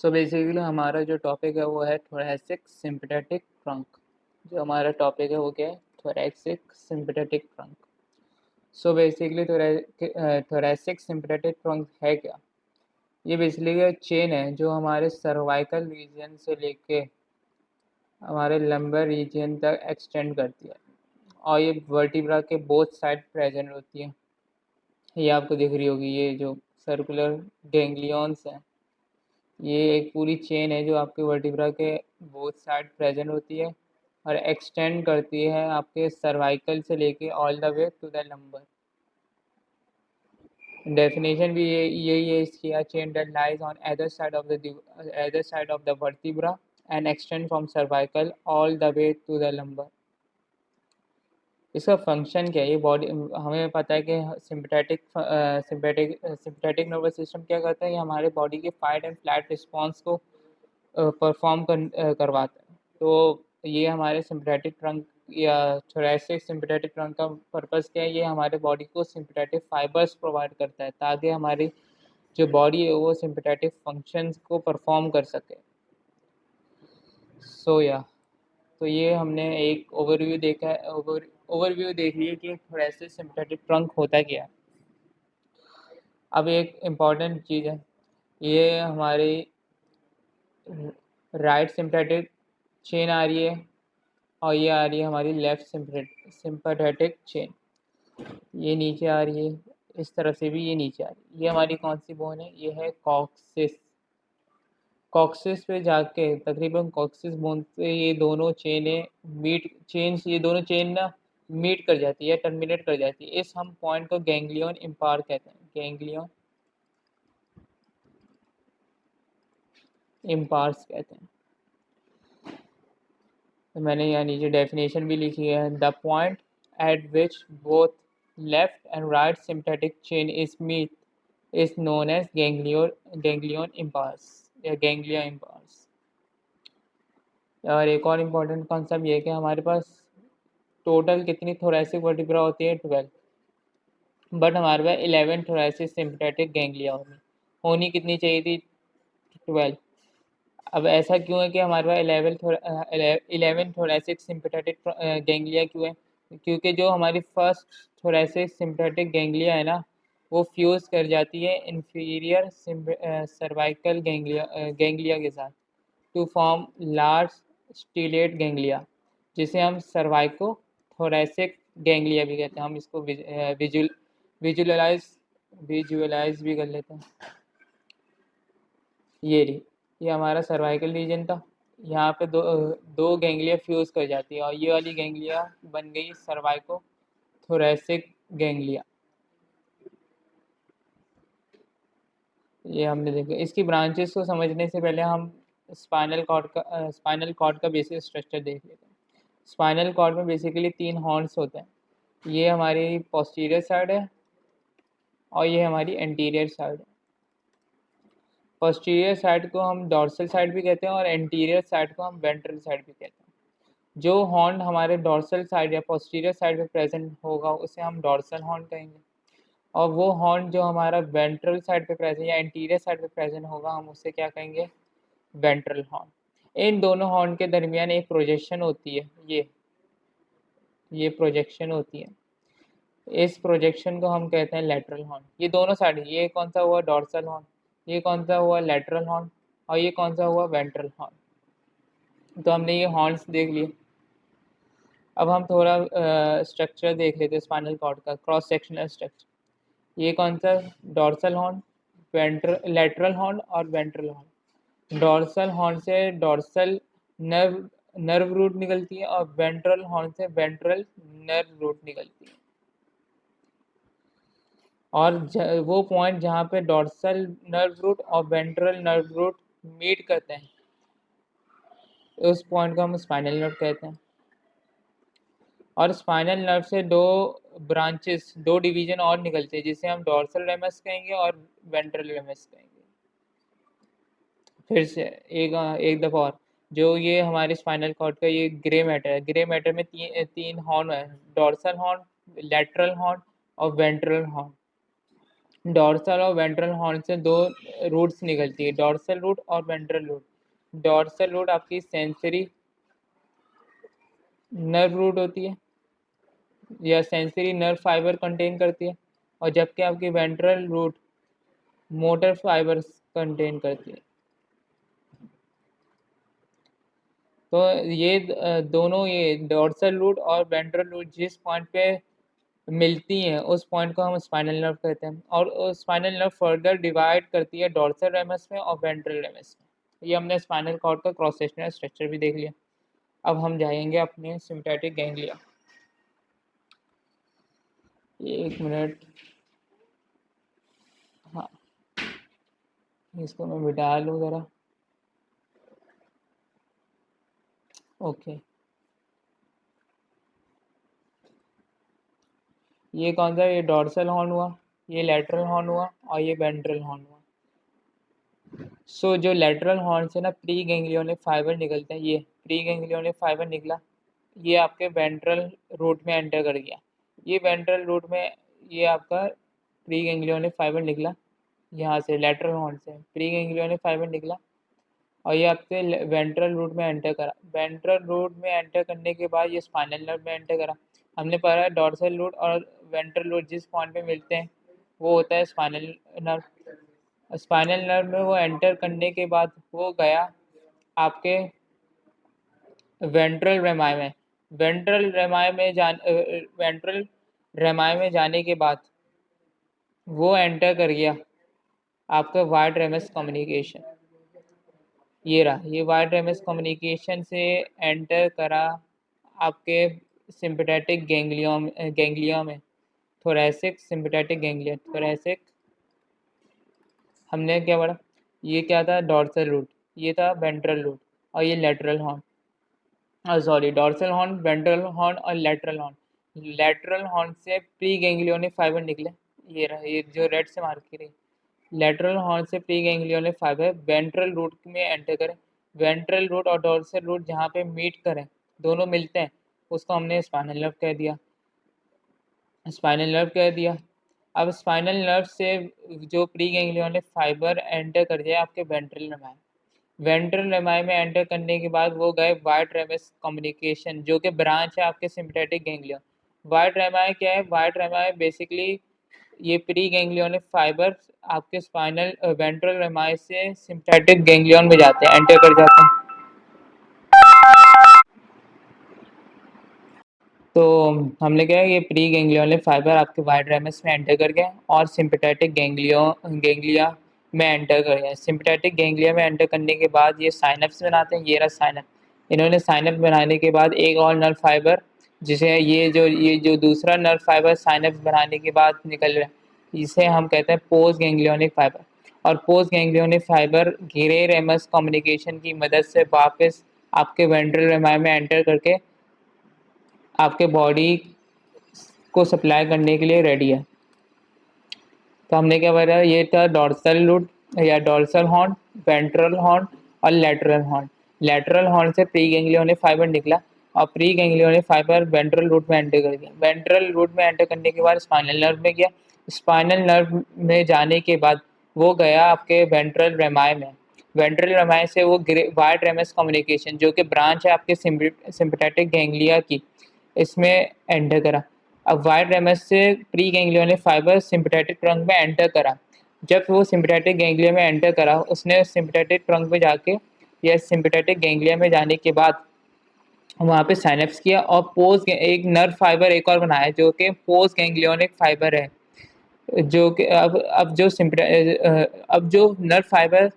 So basically हमारा जो topic है वो है थोरैसिक सिम्पथेटिक ट्रंक। जो हमारा टॉपिक है वो क्या है? Thoracic sympathetic trunk. So basically thoracic sympathetic trunk है क्या? ये बेसिकली एक चेन है जो हमारे सर्वाइकल रीजन से लेके हमारे लंबर रीजन तक एक्सटेंड करती है और ये वर्टिब्रा के बोथ साइड प्रेजेंट होती है। ये आपको दिख रही होगी, ये जो सर्कुलर गैंग्लियंस हैं, ये एक पूरी चेन है जो आपके वर्टिब्रा के बोथ साइड प्रेजेंट होती है और एक्सटेंड करती है आपके सर्वाइकल से लेके all the way to the lumbar. Definition भी यही है इसकी, a chain that lies on either side of the vertebra and extend from cervical all the way to the lumbar। इसका फंक्शन क्या है? ये बॉडी, हमें पता है कि सिंपैथेटिक नर्वस सिस्टम क्या करता है? ये हमारे बॉडी के फाइट एंड फ्लाइट रिस्पॉन्स को परफॉर्म करवाता है। तो ये हमारे सिम्पैथेटिक ट्रंक या थोरैसिक सिम्पैथेटिक ट्रंक का पर्पस क्या है? ये हमारे बॉडी को सिम्पैथेटिक फाइबर्स प्रोवाइड करता है ताकि हमारी जो बॉडी है वो सिम्पैथेटिक फंक्शंस को परफॉर्म कर सके। तो ये हमने एक ओवरव्यू देखा है, ओवरव्यू देख लिया कि थोरैसिक सिम्पैथेटिक ट्रंक होता क्या है। अब एक इम्पॉर्टेंट चीज़ है, ये हमारी राइट सिम्पैथेटिक चेन आ रही है और ये आ रही है हमारी लेफ्ट सिम्पैथेटिक चेन। ये नीचे आ रही है, इस तरफ से भी ये नीचे आ रही है। ये हमारी कौन सी बोन है? ये है कॉक्सिस। कॉक्सिस पे जाके तकरीबन कॉक्सिस बोन पे ये दोनों चेन ना मीट कर जाती है, टर्मिनेट कर जाती है। इस हम पॉइंट को गैंग्लियन इम्पार कहते हैं, गैंग्लियन इम्पार्स कहते हैं। तो मैंने यहाँ नीचे डेफिनेशन भी लिखी है, the point at which both left and right sympathetic chain is meet is known as ganglion impar या गैंग्लिया इम्पार्स। और एक और इम्पॉर्टेंट कॉन्सेप्ट ये है कि हमारे पास टोटल कितनी थोरैसिक वर्टिब्रा होती है? 12। बट हमारे पास 11 थोरैसिक सिम्पैथेटिक गैंग्लिया होनी कितनी चाहिए थी? 12। अब ऐसा क्यों है कि हमारे पास 11 थोरैसिक सिम्पैथेटिक गैंग्लिया क्यों है? क्योंकि जो हमारी फर्स्ट थोरैसिक सिम्पैथेटिक गैंग्लिया है ना, वो फ्यूज़ कर जाती है इंफीरियर सर्वाइकल गैंग्लिया के साथ to form large stellate ganglia, जिसे हम सर्वाइको थोरैसिक गैंग्लिया भी कहते हैं। हम इसको विजुअलाइज भी कर लेते हैं। ये हमारा सर्वाइकल रीजन था। यहाँ पे दो गैंग्लिया फ्यूज कर जाती है और ये वाली गैंग्लिया बन गई सर्वाइको थोरैसिक गैंग्लिया। ये हमने देखा। इसकी ब्रांचेस को समझने से पहले हम स्पाइनल कॉर्ड का बेसिक स्ट्रक्चर देख लेते हैं। स्पाइनल कॉर्ड में बेसिकली 3 हॉर्न्स होते हैं। ये हमारी पोस्टीरियर साइड है और ये हमारी एंटीरियर साइड है। पोस्टीरियर साइड को हम डॉर्सल साइड भी कहते हैं और एंटीरियर साइड को हम वेंट्रल साइड भी कहते हैं। जो हॉर्न हमारे डॉर्सल साइड या पोस्टीरियर साइड पे प्रेजेंट होगा उसे हम डॉर्सल हॉर्न कहेंगे, और वो हॉर्न जो हमारा वेंट्रल साइड पे प्रेजेंट या एंटीरियर साइड पे प्रेजेंट होगा हम उसे क्या कहेंगे? Ventral horn. इन दोनों हॉर्न के दरमियान एक प्रोजेक्शन होती है, ये प्रोजेक्शन होती है। इस प्रोजेक्शन को हम कहते हैं लेटरल हॉर्न। ये दोनों साइड, ये कौन सा हुआ? Dorsal horn. ये कौन सा हुआ? Lateral horn. और ये कौन सा हुआ? Ventral horn. तो हमने ये हॉर्न्स देख लिए। अब हम थोड़ा स्ट्रक्चर देख लेते हैं स्पाइनल कॉर्ड का, क्रॉस सेक्शनल स्ट्रक्चर। ये कौन सा? डॉर्सल हॉर्न, लेटरल हॉर्न और वेंट्रल हॉर्न। डॉर्सल हॉर्न से डॉर्सल नर्व रूट निकलती है और वेंट्रल हॉर्न से वेंट्रल नर्व रूट निकलती है। और वो पॉइंट जहाँ पे डॉर्सल नर्व रूट और वेंट्रल नर्व रूट मीट करते हैं उस पॉइंट को हम स्पाइनल नर्व कहते हैं। और स्पाइनल नर्व से दो डिवीजन और निकलते हैं जिसे हम डॉर्सल रेमस कहेंगे और वेंट्रल रेमस कहेंगे। फिर से एक दफ़ा और, जो ये हमारे स्पाइनल कॉर्ड का ये ग्रे मैटर है। ग्रे मैटर में तीन हॉर्न है, डॉर्सल हॉर्न, लेटरल हॉर्न और वेंट्रल हॉर्न। डॉर्सल और वेंट्रल हॉर्न से दो रूट्स निकलती है, डॉर्सल रूट और वेंट्रल रूट। डॉर्सल रूट आपकी सेंसरी नर्व रूट होती है या सेंसरी नर्व फाइबर कंटेन करती है, और जबकि आपकी ventral root motor fibres contain करती है। तो ये दोनों, ये डॉर्सल रूट और वेंट्रल रूट जिस पॉइंट पे मिलती हैं उस पॉइंट को हम स्पाइनल नर्व कहते हैं, और स्पाइनल नर्व फर्दर डिवाइड करती है डॉर्सल रेमस में और वेंट्रल रेमस में। ये हमने स्पाइनल कॉर्ड का क्रॉस सेक्शनल स्ट्रक्चर भी देख लिया। अब हम जाएंगे अपने सिम्पैथिक गैंग्लिया। एक मिनट, हाँ इसको मैं मिटा लूँ ज़रा। ओके, ये कौन सा, ये डॉर्सल हॉर्न हुआ, ये लेटरल हॉर्न हुआ और ये वेंट्रल हॉर्न हुआ। सो जो लेटरल हॉर्न से ना प्री गैंग्लियोनिक फाइबर निकलते हैं, ये प्री गैंग्लियोनिक फाइबर निकला, ये आपके वेंट्रल रूट में एंटर कर गया। ये वेंट्रल रूट में, ये आपका प्री गैंग्लियोनिक फाइबर निकला यहाँ से, लेटरल हॉर्न से प्री गैंग्लियोनिक फाइबर निकला और ये आपके वेंट्रल रूट में एंटर करा। वेंट्रल रूट में एंटर करने के बाद ये स्पाइनल नर्व में एंटर करा। हमने पढ़ा डॉर्सल रूट और वेंट्रल रूट जिस पॉइंट पे मिलते हैं वो होता है स्पाइनल नर्व। स्पाइनल नर्व में वो एंटर करने के बाद वो गया आपके वेंट्रल रेमाई में। वेंट्रल रेमाई में जाने के बाद वो एंटर कर गया आपका वाइड रेमस कम्युनिकेशन। ये रहा, ये वाइड रेमस कम्युनिकेशन से एंटर करा आपके सिम्पैथेटिक गैंग्लिया में, थोरैसिक सिम्पैथेटिक गैंग्लिया, थोरैसिक। हमने क्या पढ़ा, ये क्या था, डॉर्सल रूट, ये था वेंट्रल रूट और ये lateral horn, sorry dorsal horn, ventral horn और लेटरल हॉर्न। लेटरल हॉर्न से प्री गैंग्लियोनिक फाइबर निकले, ये रहा, ये जो रेड से मार्क की रही, लेटरल हॉर्न से pre ganglionic fibre ventral root में एंटर करें। वेंट्रल रूट और डॉर्सल रूट जहाँ पे मीट करें, दोनों मिलते हैं, उसको हमने स्पाइनल नर्व कह दिया, स्पाइनल नर्व कह दिया। अब स्पाइनल नर्व से जो प्री गैंग्लियोनिक फाइबर एंटर कर दिया आपके वेंट्रल रेमाई, वेंट्रल रेमाई में एंटर करने के बाद वो गए वाइड रेमस कम्युनिकेशन, जो कि ब्रांच है आपके सिम्पैथेटिक गैंग्लिया। वाइड रेमाई क्या है, वाइड रेमाई बेसिकली ये प्री गैंग्लियोनिक फाइबर आपके स्पाइनल वेंट्रल रेमाई से सिम्पैथेटिक गैंग्लियन में जाते हैं, एंटर कर जाते हैं। तो हमने क्या है, ये प्री गैंग्लियोनिक फाइबर आपके वाइड रेमस में एंटर कर गए और सिम्पैथेटिक गैंग्लिया में एंटर कर गए। सिम्पैथेटिक गैंग्लिया में एंटर करने के बाद ये साइनप्स बनाते हैं, ये रहा साइनप। इन्होंने साइनप्स बनाने के बाद एक और नर्व फाइबर, जिसे ये जो दूसरा नर्व फाइबर साइनप्स बनाने के बाद निकल रहा है, इसे हम कहते हैं पोस्ट गैंग्लियोनिक फाइबर। और post ganglionic fibre grey ramus communication की मदद से वापस आपके वेंट्रल रेमाई में एंटर करके आपके बॉडी को सप्लाई करने के लिए रेडी है। तो हमने क्या बताया, ये था डॉर्सल रूट या डॉर्सल हॉर्न, वेंट्रल हॉर्न और लेटरल हॉर्न। लेटरल हॉर्न से प्री गैंग्लियोनिक फाइबर निकला और pre ganglionic fibre ventral root में एंटर कर गया। वेंट्रल रूट में एंटर करने के बाद स्पाइनल नर्व में गया। स्पाइनल नर्व में जाने के बाद वो गया आपके वेंट्रल रेमाई में। वेंट्रल रेमाई से वो वाइड रेमस कम्युनिकेशन, जो कि ब्रांच है आपके सिम्पैथेटिक गैंग्लिया की, इसमें एंटर करा। अब वाइड रेमस से pre ganglionic fibre sympathetic trunk में एंटर करा। जब वो सिम्पैथेटिक गैंग्लिया में एंटर करा, उसने सिम्पैथेटिक ट्रंक में जाके या सिम्पैथेटिक गैंग्लिया में जाने के बाद वहाँ पे साइनप्स किया और पोस्ट एक नर्व फाइबर एक और बनाया, जो कि पोस्ट गैंग्लियोनिक फाइबर है, जो कि अब जो नर्व फाइबर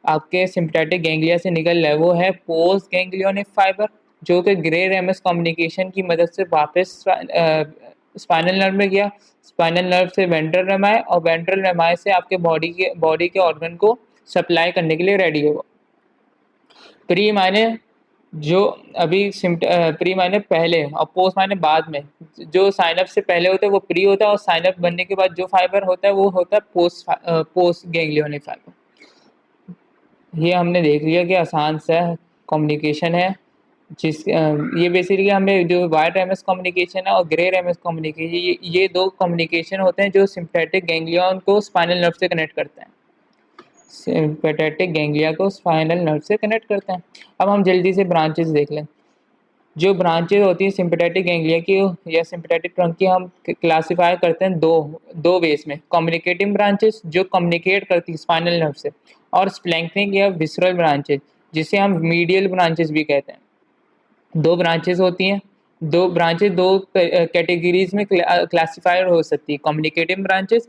आपके सिम्पैथेटिक गैंग्लिया से निकल रहा है वो है पोस्ट गैंग्लियोनिक फाइबर, जो कि ग्रे रेमस कम्युनिकेशन की मदद से वापस स्पाइनल नर्व में गया। स्पाइनल नर्व से वेंट्रल रेमाई और वेंट्रल रेमाई से आपके बॉडी के ऑर्गन को सप्लाई करने के लिए रेडी होगा। प्री मायने जो अभी प्री मायने पहले और पोस्ट मायने बाद में। जो साइनअप से पहले होता है वो प्री होता है और साइनअप बनने के बाद जो फाइबर होता है वो होता है पोस्ट गैंग्लियोनिक फाइबर। ये हमने देख लिया कि आसान सा कम्युनिकेशन है ये बेसिकली हमें जो वाइड रेमस कम्युनिकेशन है और ग्रे रेमस कम्युनिकेशन, ये दो कम्युनिकेशन होते हैं जो सिम्पैथेटिक गैंग्लियन को स्पाइनल नर्व से कनेक्ट करते हैं। सिम्पैथेटिक गैंग्लिया को स्पाइनल नर्व से कनेक्ट करते हैं। अब हम जल्दी से ब्रांचेस देख लें। जो ब्रांचेस होती हैं सिम्पैथेटिक गैंग्लिया की या सिम्पैथेटिक ट्रंक की, हम क्लासिफाई करते हैं दो वेज में। कम्युनिकेटिंग ब्रांचेस जो कम्युनिकेट करती है स्पाइनल नर्व से, और स्प्लैंक्निक या विसरल ब्रांचेस जिसे हम मीडियल ब्रांचेस भी कहते हैं। दो ब्रांचेस होती हैं, दो ब्रांचेस दो कैटेगरीज में क्लासिफाइड हो सकती है। कम्युनिकेटिंग ब्रांचेस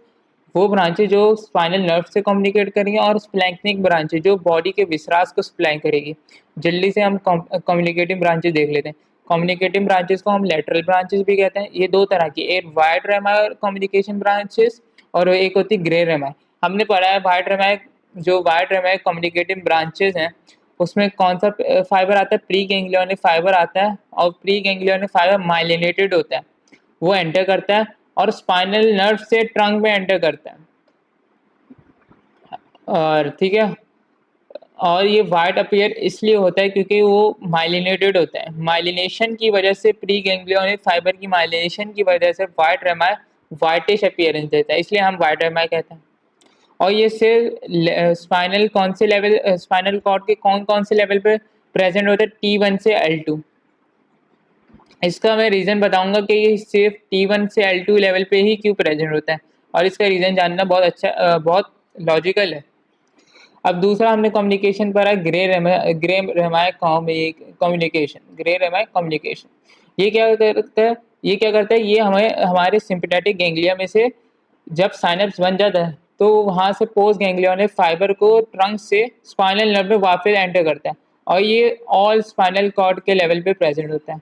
वो ब्रांचेस जो स्पाइनल नर्व से कम्युनिकेट करेंगी, और स्प्लैंक्निक ब्रांचेस जो बॉडी के विसरास को सप्लाई करेगी। जल्दी से हम कम्युनिकेटिंग ब्रांचेस देख लेते हैं। कम्युनिकेटिंग ब्रांचेस को हम लेटरल ब्रांचेस भी कहते हैं। ये दो तरह की, एक वाइड रेमाय कम्युनिकेशन ब्रांचेस और एक होती ग्रे रेमाय। हमने पढ़ा है वाइड रेमाय, जो वाइड रेमाय कम्युनिकेटिंग ब्रांचेस हैं उसमें कौन सा फाइबर आता है, प्री गैंग्लियोनिक फाइबर आता है, और प्री गैंग्लियोनिक फाइबर माइलिनेटेड होता है, वो एंटर करता है और स्पाइनल नर्व से ट्रंक में एंटर करता है। और ठीक है, और ये वाइट अपीयर इसलिए होता है क्योंकि वो माइलिनेटेड होता है। माइलिनेशन की वजह से, प्री गैंग्लियोनिक फाइबर की माइलिनेशन की वजह से वाइट रेमाय वाइटिश अपीयरेंस देता है, इसलिए हम वाइट रेमाय कहते हैं। और ये सिर्फ स्पाइनल कौन से लेवल, स्पाइनल कॉर्ड के कौन कौन से लेवल पे प्रेजेंट होता है, T1 से L2। इसका मैं रीज़न बताऊंगा कि ये सिर्फ T1 से L2 लेवल पे ही क्यों प्रेजेंट होता है, और इसका रीज़न जानना बहुत अच्छा, बहुत लॉजिकल है। अब दूसरा हमने कम्युनिकेशन पढ़ा, grey rami communication. Grey rami communication ये क्या करता है, ये हमें हमारे सिम्पैथेटिक गैंग्लिया में से जब साइनेप्स बन जाता है तो वहाँ से पोस्ट गैंग्लियोनिक फाइबर को ट्रंक से स्पाइनल नर्व में वापस एंटर करता है, और ये ऑल स्पाइनल कॉर्ड के लेवल पे प्रेजेंट होता है।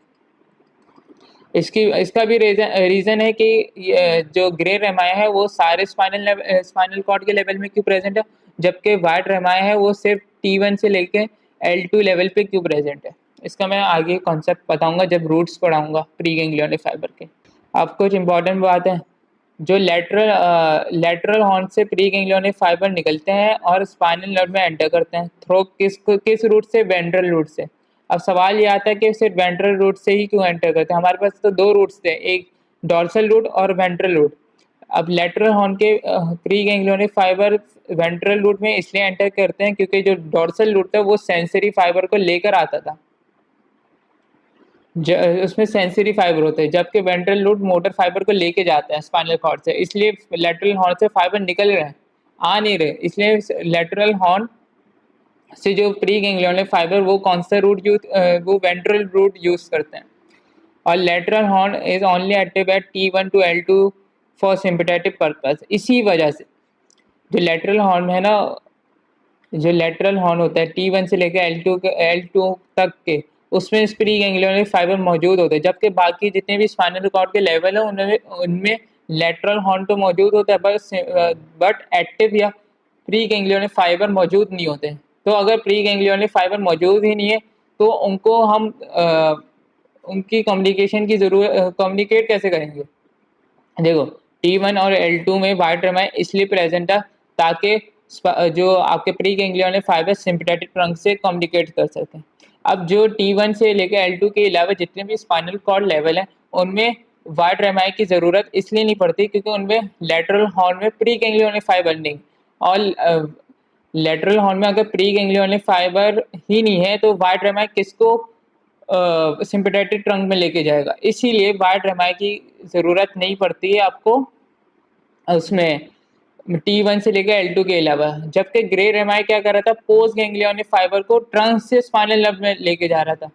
इसका भी रीज़न है कि जो ग्रे रेमाय है वो सारे स्पाइनल कॉर्ड के लेवल में क्यों प्रेजेंट है, जबकि वाइट रेमाय है वो सिर्फ T1 से लेके L2 लेवल पे क्यों प्रेजेंट है। इसका मैं आगे कॉन्सेप्ट बताऊंगा जब रूट्स पढ़ाऊंगा प्री गैंग्लियोनिक फाइबर के। अब कुछ इंपॉर्टेंट बात है, जो लेटरल हॉर्न से प्री गैंग्लियोनिक फाइबर निकलते हैं और स्पाइनल नर्व में एंटर करते हैं थ्रू किस रूट से, वेंट्रल रूट से। अब सवाल ये आता है कि सिर्फ वेंट्रल रूट से ही क्यों एंटर करते हैं, हमारे पास तो दो रूट्स थे, एक डॉर्सल रूट और वेंट्रल रूट। अब लेटरल हॉर्न के pre ganglionic fibre ventral root में इसलिए एंटर करते हैं क्योंकि जो डॉर्सल रूट था वो सेंसरी फाइबर को लेकर आता था, उसमें सेंसरी फाइबर होते हैं, जबकि वेंट्रल लूप मोटर फाइबर को लेके जाता है स्पाइनल कॉर्ड से। इसलिए लेटरल हॉर्न से फाइबर निकल रहे हैं, आ नहीं रहे, इसलिए लेटरल हॉर्न से जो प्री गैंग्लियोनिक फाइबर वो कौन सा रूट वो वेंट्रल रूट यूज करते हैं। और lateral horn is only active at T1 to L2 for sympathetic purpose. इसी वजह से जो लेटरल हॉर्न है ना, जो लेटरल हॉर्न होता है T1 से लेकर L2 तक के, उसमें प्री गैंग्लियोनिक फाइबर मौजूद होते हैं, जबकि बाकी जितने भी स्पाइनल कॉर्ड के लेवल है उनमें लेटरल हॉर्न तो मौजूद होता है बट एक्टिव या प्री गैंग्लियोनिक फाइबर मौजूद नहीं होते। तो अगर प्री गैंग्लियोनिक फाइबर मौजूद ही नहीं है तो उनको हम उनकी कम्युनिकेशन की जरूरत, कम्युनिकेट कैसे करेंगे। देखो, T1 और L2 में वाइट रेमाय इसलिए प्रेजेंट है ताकि जो आपके pre ganglionic fibre sympathetic trunk से कम्युनिकेट कर सकें। अब जो T1 से लेकर L2 के अलावा जितने भी स्पाइनल कॉर्ड लेवल हैं उनमें वाइट रेमाय की ज़रूरत इसलिए नहीं पड़ती क्योंकि उनमें लेटरल हॉर्न में प्री गैंग्लियोनिक फाइबर नहीं, और लेटरल हॉर्न में अगर प्री गैंग्लियोनिक फाइबर ही नहीं है तो वाइट रेमाय किसको सिम्पैथेटिक ट्रंक में लेके जाएगा। इसीलिए वाइट रेमाय की ज़रूरत नहीं पड़ती है आपको उसमें T1 से लेकर L2 के अलावा। जबकि ग्रे रेमाय क्या कर रहा था, पोस्ट गैंग्लियोनिक फाइबर को ट्रंक से स्पाइनल नर्व में लेके जा रहा था,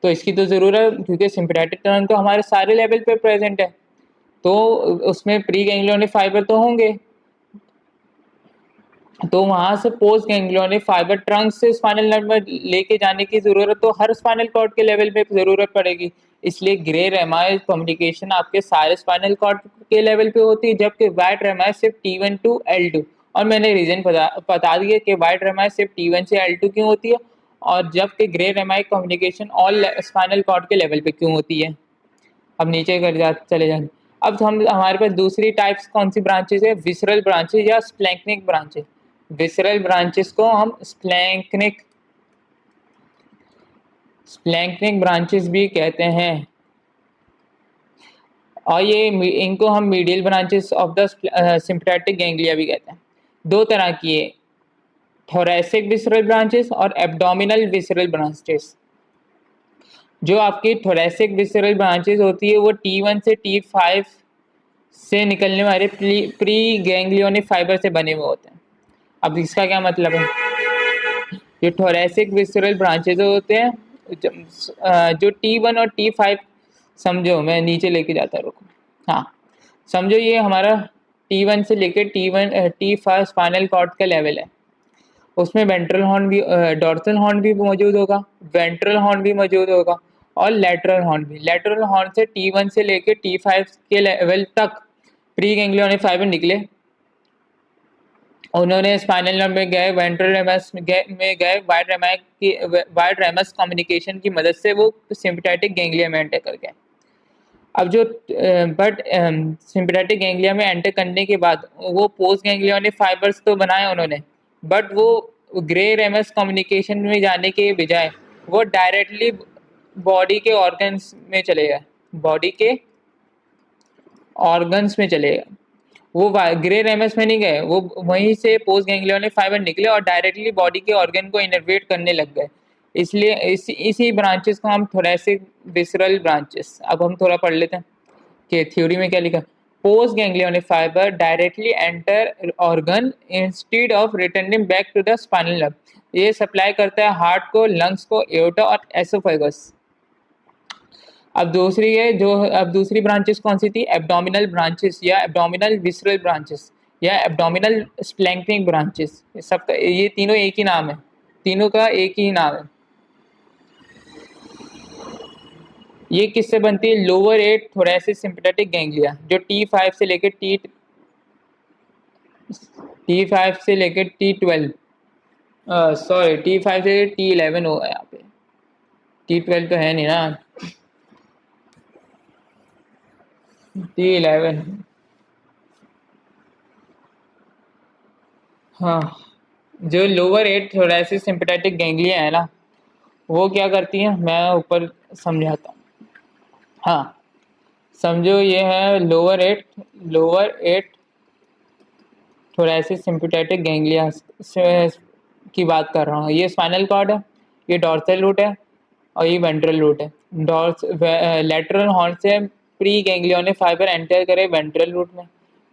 तो इसकी तो ज़रूरत, क्योंकि सिम्पैथेटिक ट्रंक तो हमारे सारे लेवल पे प्रेजेंट है तो उसमें प्री गैंग्लियोनिक फाइबर तो होंगे, तो वहां से पोस्ट गैंग्लियोनिक फाइबर ट्रंक से स्पाइनल नर्व में लेके जाने की जरूरत तो हर स्पाइनल कॉर्ड के लेवल पे जरूरत पड़ेगी। इसलिए ग्रे रेमाय कम्युनिकेशन आपके सारे स्पाइनल कॉर्ड के लेवल पे होती है, जबकि वाइट रेमाय सिर्फ T1 to L2। और मैंने रीजन बता दिया कि वाइट रेमाय सिर्फ T1 से L2 क्यों होती है, और जबकि grey rami communication all spinal cord के लेवल पे क्यों होती है। अब नीचे चले जाएंगे। अब हम हमारे पास दूसरी टाइप्स कौन सी ब्रांचेस है, विसरल ब्रांचेस या स्प्लैंक्निक ब्रांचेस। विसरल ब्रांचेस को हम स्प्लैंक्निक स्प्लैंक्निक ब्रांचेस भी कहते हैं, और ये इनको हम medial branches of the sympathetic ganglia भी कहते हैं। दो तरह की है, थोरैसिक विसरल ब्रांचेस और एब्डोमिनल विसरल ब्रांचेस। जो आपकी थोरैसिक विसरल ब्रांचेस होती है वो T1 से T5 से निकलने वाले प्री गैंग्लियोनिक फाइबर से बने हुए होते हैं। अब इसका क्या मतलब है? जो थोरैसिक विसरल ब्रांचेस होते हैं, जो T1 और T5, समझो मैं नीचे लेके जाता रुको। हाँ, समझो ये हमारा T1 से लेके T5 स्पाइनल कॉर्ड का लेवल है। उसमें वेंट्रल हॉर्न भी, डॉर्सल हॉर्न भी मौजूद होगा, वेंट्रल हॉर्न भी मौजूद होगा, और लेटरल हॉर्न भी। लेटरल हॉर्न से T1 से लेके T5 के लेवल तक प्री गैंग्लियोनिक फाइबर निकले। उन्होंने स्पाइनल नर्व में गए, वेंट्रल रेमस में गए, वाइड रेमस कम्युनिकेशन की मदद से वो सिम्पैथेटिक गैंग्लिया में एंटर कर गए। अब जो सिम्पैथेटिक गैंग्लिया में एंटर करने के बाद वो पोस्ट गैंग्लियोनिक फाइबर्स तो बनाए उन्होंने, बट वो ग्रे रेमस कम्युनिकेशन में जाने के बजाय वो डायरेक्टली बॉडी के ऑर्गन्स में चले गए, बॉडी के ऑर्गन्स में चले गए। वो ग्रे रेमस में नहीं गए, वो वहीं से पोस्ट गैंग्लियोनिक फाइबर निकले और डायरेक्टली बॉडी के ऑर्गन को इनर्वेट करने लग गए। इसलिए इसी ब्रांचेस को हम थोरैसिक विसरल ब्रांचेस। अब हम थोड़ा पढ़ लेते हैं कि थ्योरी में क्या लिखा। Post ganglionic fibre directly enter organ instead of returning back to the spinal nerve. ये सप्लाई करता है हार्ट को, लंग्स को, एओर्टा और एसोफेगस। अब दूसरी ब्रांचेस कौन सी थी? एब्डोमिनल ब्रांचेस या एब्डोमिनल विसरल ब्रांचेस या एब्डोमिनल स्प्लैंक्निक ब्रांचेस। सबका ये तीनों एक ही नाम है, तीनों का एक ही नाम है। ये किससे बनती है? लोअर 8 थोरैसिक सिम्पैथेटिक गैंग्लिया, जो T5 से लेकर T5 से लेकर T12, सॉरी T5 से T11 होगा यहाँ पे, T12 तो है नहीं ना, T11। हाँ, जो लोअर 8 थोरैसिक सिम्पैथेटिक गैंग्लिया है ना, वो क्या करती है, मैं ऊपर समझाता हूँ। हाँ, समझो ये है लोअर 8 थोरैसिक सिम्पैथेटिक गैंग्लिया की बात कर रहा हूँ। ये स्पाइनल कॉर्ड है, ये डॉर्सल रूट है, और ये वेंट्रल रूट है। लेटरल हॉर्न से प्री गैंग्लियोनिक फाइबर एंटर करे वेंट्रल रूट में,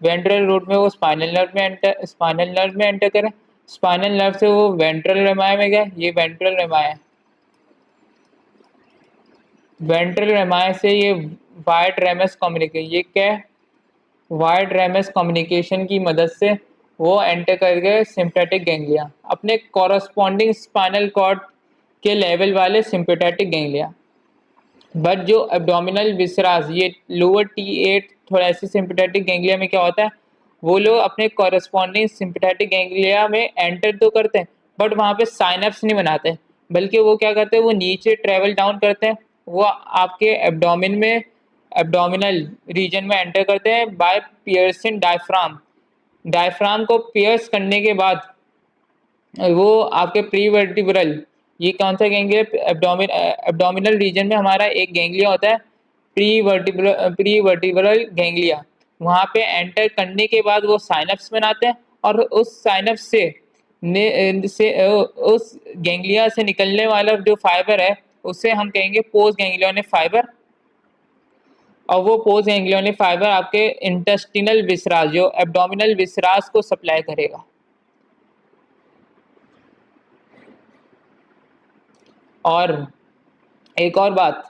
वेंट्रल रूट में वो स्पाइनल नर्व में एंटर करे, स्पाइनल नर्व से वो वेंट्रल रेमाय में गए, ये वेंट्रल रेमाय है। वेंट्रल रेमाय से ये वाइड रेमस कम्युनिकेशन, ये क्या है? वाइड रेमस कम्युनिकेशन की मदद से वो एंटर कर गए सिम्पैथेटिक गैंग्लिया, अपने कॉरस्पॉन्डिंग स्पाइनल कॉर्ड के लेवल वाले सिम्पैथेटिक गैंग्लिया। बट जो एब्डोमिनल विसरास, ये lower T8 thoracic sympathetic ganglia में क्या होता है, वो लोग अपने कॉरस्पॉन्डिंग सिम्पैथेटिक गैंग्लिया में एंटर तो करते हैं, बट वहाँ पे साइनप्स नहीं बनाते, बल्कि वो क्या करते हैं, वो नीचे ट्रेवल डाउन करते हैं, वो आपके एब्डोमिन में, एब्डोमिनल रीजन में एंटर करते हैं बाय पियर्सिंग डायफ्राम। डायफ्राम को पियर्स करने के बाद वो आपके प्री वर्टिब्रल, ये कौन सा गैंग्लिया? एब्डोमिनल रीजन में हमारा एक गैंग्लिया होता है प्री वर्टिब्रल गैंग्लिया। वहाँ पे एंटर करने के बाद वो साइनप्स बनाते हैं, और उस साइनप्स उस गैंग्लिया से निकलने वाला जो फाइबर है उसे हम कहेंगे पोस्ट गैंग्लियोनिक फाइबर। और वो पोस्ट गैंग्लियोनिक फाइबर आपके इंटेस्टिनल विसरास, जो एब्डोमिनल विसरास को सप्लाई करेगा। और एक और बात,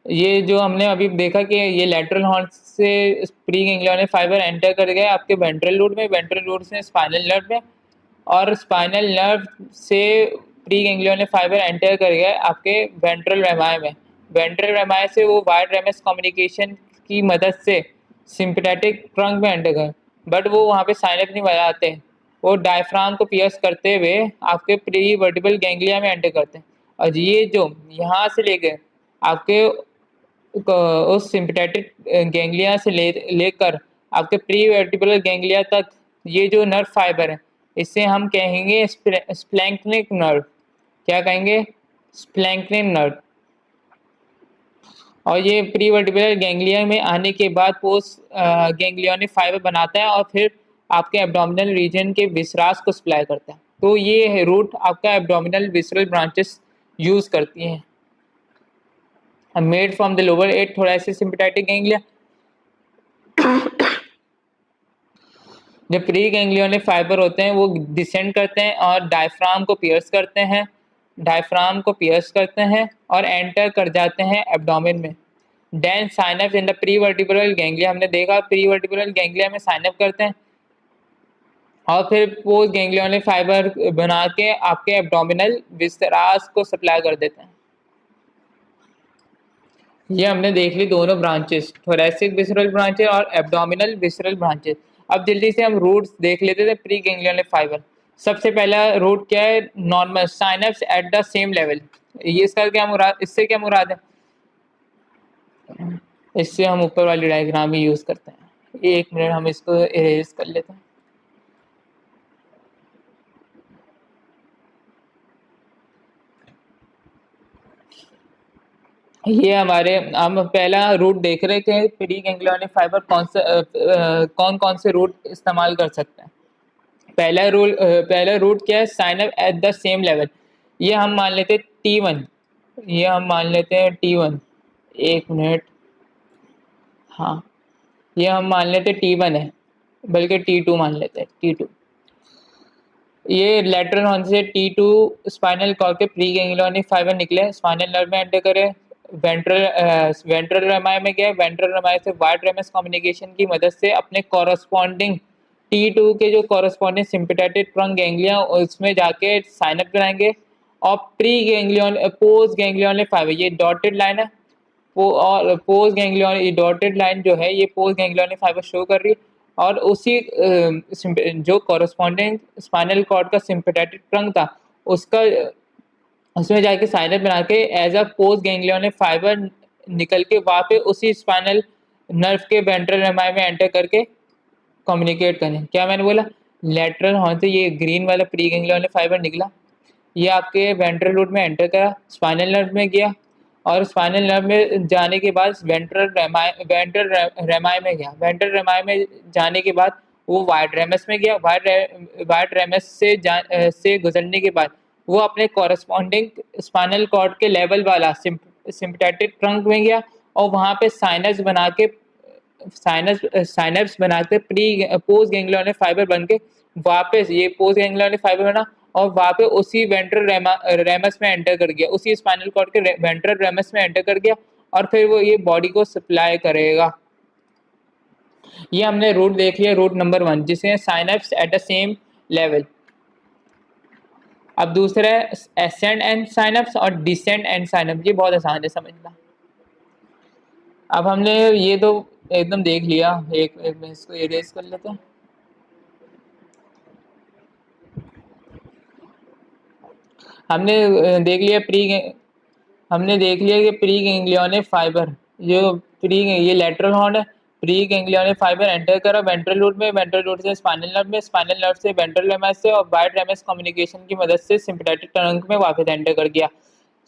ये जो हमने अभी देखा कि ये लेटरल हॉर्न से प्री गैंग्लियोनिक फाइबर एंटर कर गए आपके वेंट्रल रूट में, वेंट्रल रूट से स्पाइनल नर्व में, और स्पाइनल नर्व से प्री गैंग्लियोनिक फाइबर एंटर कर गए आपके वेंट्रल रेमाय में, वेंट्रल रेमाय से वो वाइड रेमस कम्युनिकेशन की मदद से सिम्पैथेटिक ट्रंक में एंटर गए, बट वो वहाँ पे साइनप नहीं बनाते, वो डायफ्राम को पियर्स करते हुए आपके प्री वर्टिब्रल गैंग्लिया में एंटर करते हैं। और ये जो यहाँ से लेके आपके उस सिम्पैथेटिक गैंग्लिया से लेकर आपके प्री वर्टिब्रल गैंग्लिया तक, ये जो नर्व फाइबर है इसे हम कहेंगे स्प्लैंक्निक नर्व। क्या कहेंगे? स्प्लैंक्निक नर्व। और ये प्री वर्टिब्रल गैंग्लिया में आने के बाद पोस्ट गैंग्लियोनिक फाइबर बनाता है और फिर आपके एब्डोमिनल रीजन के विसरास को सप्लाई करता है। तो ये रूट आपका एब्डोमिनल विसरल ब्रांचेस यूज करती हैं। Made from the lower 8 thoracic sympathetic ganglia। जो प्री गैंग्लियोनिक फाइबर होते हैं वो डिसेंड करते हैं और डायफ्राम को पियर्स करते हैं, और एंटर कर जाते हैं एब्डोमेन में। Then synapse in the pre vertebral ganglia, हमने देखा प्री वर्टिब्रल गैंग्लिया में साइनअप करते हैं और फिर पोस्ट गैंग्लियोनिक फाइबर बना के आपके एब्डोमिनल विसरास को सप्लाई कर देते हैं। ये हमने देख ली दोनों ब्रांचेस, थोरेसिक विसरल ब्रांचेस और एब्डोमिनल विसरल ब्रांचेस। अब जल्दी से हम रूट्स देख लेते थे प्री गैंग्लियोनिक फाइबर। सबसे पहला रूट क्या है? Normal synapse at the same level. ये इसका क्या मुराद, इससे क्या मुराद है? इससे हम ऊपर वाली डायग्राम ही यूज करते हैं। एक मिनट हम इसको इरेज कर लेते हैं। ये हमारे हम पहला रूट देख रहे थे प्री गैंग्लियोनिक फाइबर कौन कौन से रूट इस्तेमाल कर सकते हैं। पहला रूट क्या है? Synapse at the same level. ये हम मान लेते T1, ये हम मान लेते हैं T1। एक मिनट, हाँ ये हम मान लेते T1 है, बल्कि T2 मान लेते हैं T2। ये लेटरल हॉर्न से T2 स्पाइनल कॉर्ड के प्री गैंग्लियोनिक फाइबर निकले, स्पाइनल नर्व में एंटर करे, वेंट्रल रेमाई में गया, वेंट्रल रेमाई से वाइड रेमस कम्युनिकेशन की मदद से अपने कॉरस्पॉन्डिंग T2 के जो कॉरस्पॉन्डिंग सिंपैथेटिक ट्रंक गैंग्लियन उसमें जाके साइनअप कराएंगे। और pre ganglion post ganglionic fibre, ये डॉटेड लाइन है, और पोस्ट गैंग्लियन डॉटेड लाइन जो है ये पोस्ट गैंग्लियोनिक फाइबर शो कर रही है। और उसी जो कॉरस्पॉन्डिंग स्पाइनल कॉर्ड का सिंपैथेटिक ट्रंक था उसका उसमें जाके साइनअप बना के as a post ganglionic fibre निकल के वापस उसी स्पाइनल नर्व के वेंट्रल रेमाई में एंटर करके कम्युनिकेट करें। क्या मैंने बोला? लेटरल हॉर्न से ये ग्रीन वाला प्री गैंग्लियोनिक फाइबर निकला, ये आपके वेंट्रल रूट में एंटर करा, स्पाइनल नर्व में गया, और स्पाइनल नर्व में जाने के बाद वेंट्रल रेमाई में गया, वेंट्रल रेमाई में जाने के बाद वो वाइड रेमस में गया, वाइड रेमस से गुजरने के बाद वो अपने कॉरस्पॉन्डिंग स्पाइनल कॉर्ड के लेवल वाला सिंपैथेटिक ट्रंक में गया और वहाँ पे साइनप्स बनाते प्री पोस्ट गैंग्लियोनिक फाइबर बन के वापस ये पोस्ट गैंग्लियोनिक फाइबर बना और वापस उसी वेंट्रल रेमस में एंटर कर गया, उसी स्पाइनल कॉर्ड के वेंट्रल रेमस में एंटर कर गया और फिर वो ये बॉडी को सप्लाई करेगा। ये हमने रूट देख लिया, रूट नंबर 1 जिसे साइनप्स एट द सेम लेवल। अब दूसरा है एसेंड एंड साइनप्स और डिसेंड एंड साइनप्स। ये बहुत आसान है समझना। अब हमने ये तो एकदम देख लिया, एक इसको इरेज कर लेते हैं। हमने देख लिया कि प्री गैंग्लियोनिक फाइबर जो ये लेटरल हॉर्न है, प्री गैंग्लियोनिक फाइबर एंटर करा वेंट्रल रूट में, वेंट्रल रूट से स्पाइनल नर्व में, स्पाइनल नर्व से वेंट्रल रेमस से और वाइड रेमस कम्युनिकेशन की मदद से सिंपैथेटिक ट्रंक में वापस एंटर कर गया।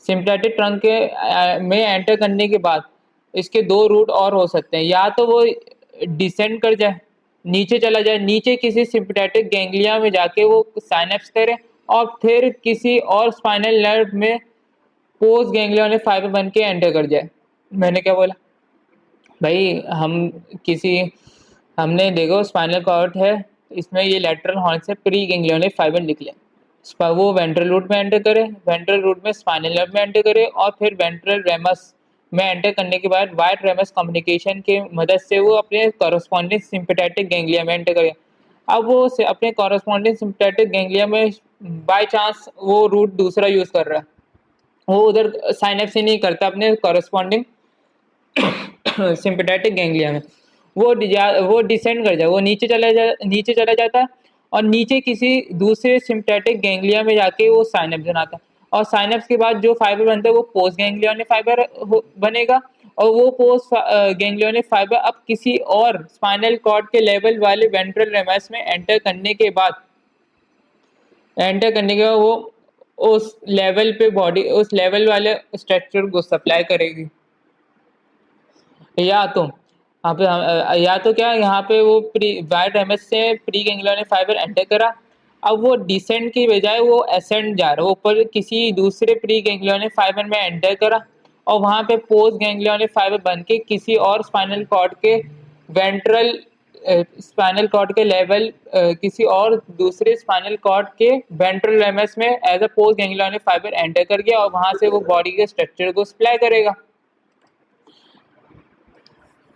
सिंपैथेटिक ट्रंक के में एंटर करने के बाद इसके दो रूट और हो सकते हैं, या तो वो डिसेंड कर जाए, नीचे चला जाए, नीचे किसी सिंपैथेटिक गैंग्लिया में जाके वो साइनैप्स करे और फिर किसी और स्पाइनल नर्व में पोस्ट गैंग्लियोनिक फाइबर बन के एंटर कर जाए। मैंने क्या बोला भाई? हमने देखो स्पाइनल कॉर्ड है, इसमें ये लेटरल हॉर्न से प्री गैंग्लियोनिक फाइबर निकले, वो वेंट्रल रूट में एंटर करे, वेंट्रल रूट में स्पाइनल नर्व में एंटर करे और फिर वेंट्रल रेमस में एंटर करने के बाद वाइड रेमस कम्युनिकेशन की मदद से वो अपने कॉरस्पॉन्डिंग सिंपैथेटिक गैंग्लिया में एंटर करे। अब वो अपने कॉरस्पॉन्डिंग सिंपैथेटिक गैंग्लिया में बाय चांस वो रूट दूसरा यूज कर रहा है, वो उधर साइनैप्स ही नहीं करता अपने कॉरस्पॉन्डिंग सिंपैथेटिक गैंग्लिया में, वो डिसेंड कर जाए, वो नीचे चला जाता है और नीचे किसी दूसरे सिंपैथेटिक गैंग्लिया में जाके वो साइनैप्स बनाता है और साइनैप्स के बाद जो फाइबर बनता है वो पोस्ट गैंग्लियोनिक फाइबर बनेगा और वो पोस्ट गैंग्लियोनिक फाइबर अब किसी और स्पाइनल कॉर्ड के लेवल वाले वेंट्रल रेमस में एंटर करने के बाद वो उस लेवल पे बॉडी उस लेवल वाले स्ट्रक्चर को सप्लाई करेगी। या तो यहाँ पे या तो क्या यहाँ पे वो वाइड रेमस से प्री गैंग्लियोनिक फाइबर एंटर करा, अब वो डिसेंड की बजाय वो एसेंड जा रहा है, ऊपर किसी दूसरे प्री गैंग्लियोनिक फाइबर में एंटर करा और वहाँ पे पोस्ट गैंग्लियोनिक फाइबर बन के किसी और स्पाइनल कॉर्ड के वेंट्रल स्पाइनल कॉर्ड के लेवल किसी और दूसरे स्पाइनल कॉर्ड के वेंट्रल रेमस में as a post ganglionic fiber enter कर गया और वहाँ से वो बॉडी के स्ट्रक्चर को सप्लाई करेगा।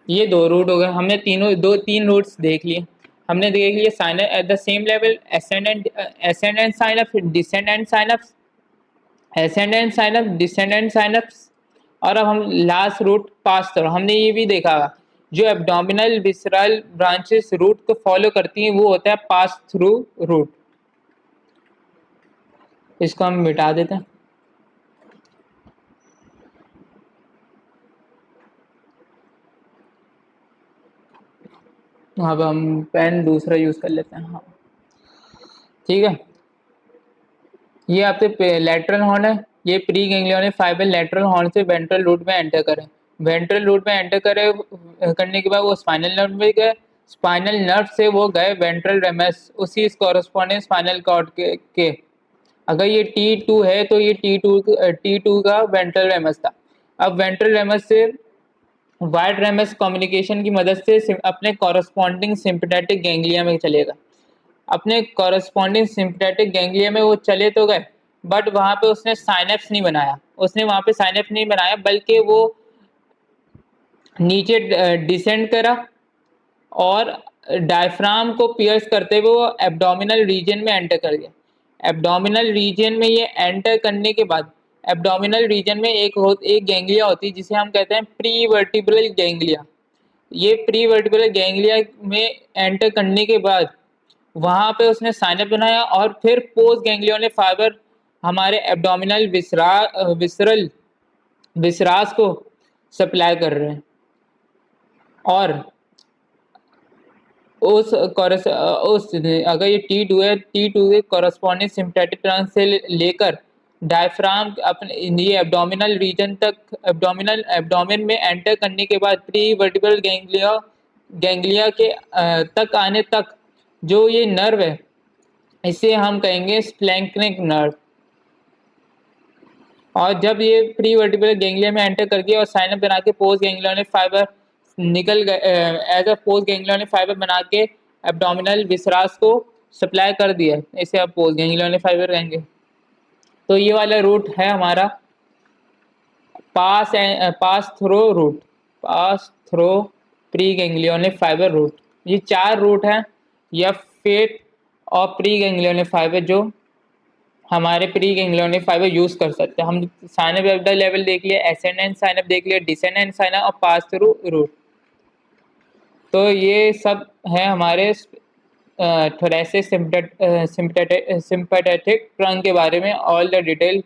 ये दो रूट हो गए, हमने तीन रूट्स देख लिए। हमने देख लिया synapse at the same level, ascendant synapse, descendant synapses, ascendant synapse, descendant synapses, और अब हम लास्ट रूट पास थ्रू। हमने ये भी देखा जो एब्डोमिनल विसरल ब्रांचेस रूट को फॉलो करती हैं वो होता है पास थ्रू रूट। इसको हम मिटा देते हैं। अब हम पेन दूसरा यूज कर लेते हैं। हाँ ठीक है, ये आपके लेटरल हॉर्न है, ये pre ganglionic fibre lateral horn से वेंट्रल रूट में एंटर करें, वेंट्रल रूट में एंटर करे करने के बाद वो स्पाइनल नर्व में गए, स्पाइनल नर्व से वो गए वेंट्रल रेमस, उसी कॉरस्पॉन्डिंग स्पाइनल कॉर्ड के अगर ये T2 है तो ये T2 का वेंट्रल रेमस था। अब वेंट्रल रेमस से वाइड रेमस कम्युनिकेशन की मदद से अपने कॉरस्पॉन्डिंग सिंपैथेटिक गैंग्लिया में चलेगा। अपने कॉरस्पॉन्डिंग सिंपैथेटिक गैंग्लिया में वो चले तो गए, बट वहाँ पे उसने साइनेप्स नहीं बनाया, उसने वहाँ पे साइनेप्स नहीं बनाया, बल्कि वो नीचे डिसेंड करा और डायफ्राम को पियर्स करते हुए वो एब्डोमिनल रीजन में एंटर कर गया। एब्डोमिनल रीजन में ये एंटर करने के बाद एब्डोमिनल रीजन में एक गैंग्लिया होती है जिसे हम कहते हैं प्री वर्टिब्रल गैंग्लिया। ये प्री वर्टिब्रल गैंग्लिया में एंटर करने के बाद वहाँ पे उसने साइनअप बनाया और फिर पोस्ट गैंग्लियोनिक फाइबर हमारे एब्डोमिनल विसरल विसरास को सप्लाई कर रहे हैं और उस अगर ये T2 है, T2 के कॉरस्पॉन्डिंग सिम्पैथेटिक टर्न से लेकर डायफ्राम अपने ये एब्डोमिनल रीजन तक एब्डोमिन में एंटर करने के बाद प्री वर्टिब्रल गैंग्लिया के तक आने तक जो ये नर्व है इसे हम कहेंगे स्प्लैंक्निक नर्व। और जब ये प्री वर्टिब्रल गैंग्लिया में एंटर कर गया और साइनअप बना के पोस्ट गैंग्लियोनिक फाइबर निकल गए as a post ganglionic fiber बना के एब्डोमिनल विसरास को सप्लाई कर दिया, इसे आप पोस्ट गैंग्लियोनिक फाइबर कहेंगे। तो ये वाला रूट है हमारा pass through pre ganglionic fiber route. ये 4 रूट हैं या फेट और प्री गैंग्लियोनिक फाइबर जो हमारे प्री गैंग्लियोनिक फाइबर यूज कर सकते हैं। हम साइनअप एब्डल लेवल देख लिया, एसेंडेंट साइनअप देख लिया, डिसेंडेंट साइनअप और पास थ्रू रूट। तो ये सब है हमारे थोरेसिक सिंपैथेटिक ट्रंक के बारे में ऑल द डिटेल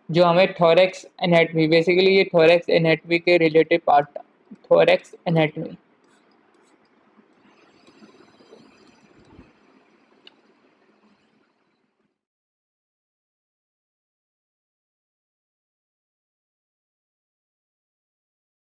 जो हमें थोरैक्स एनाटॉमी, बेसिकली ये थोरैक्स एनाटॉमी के रिलेटेड पार्ट था, थोरैक्स एनाटॉमी।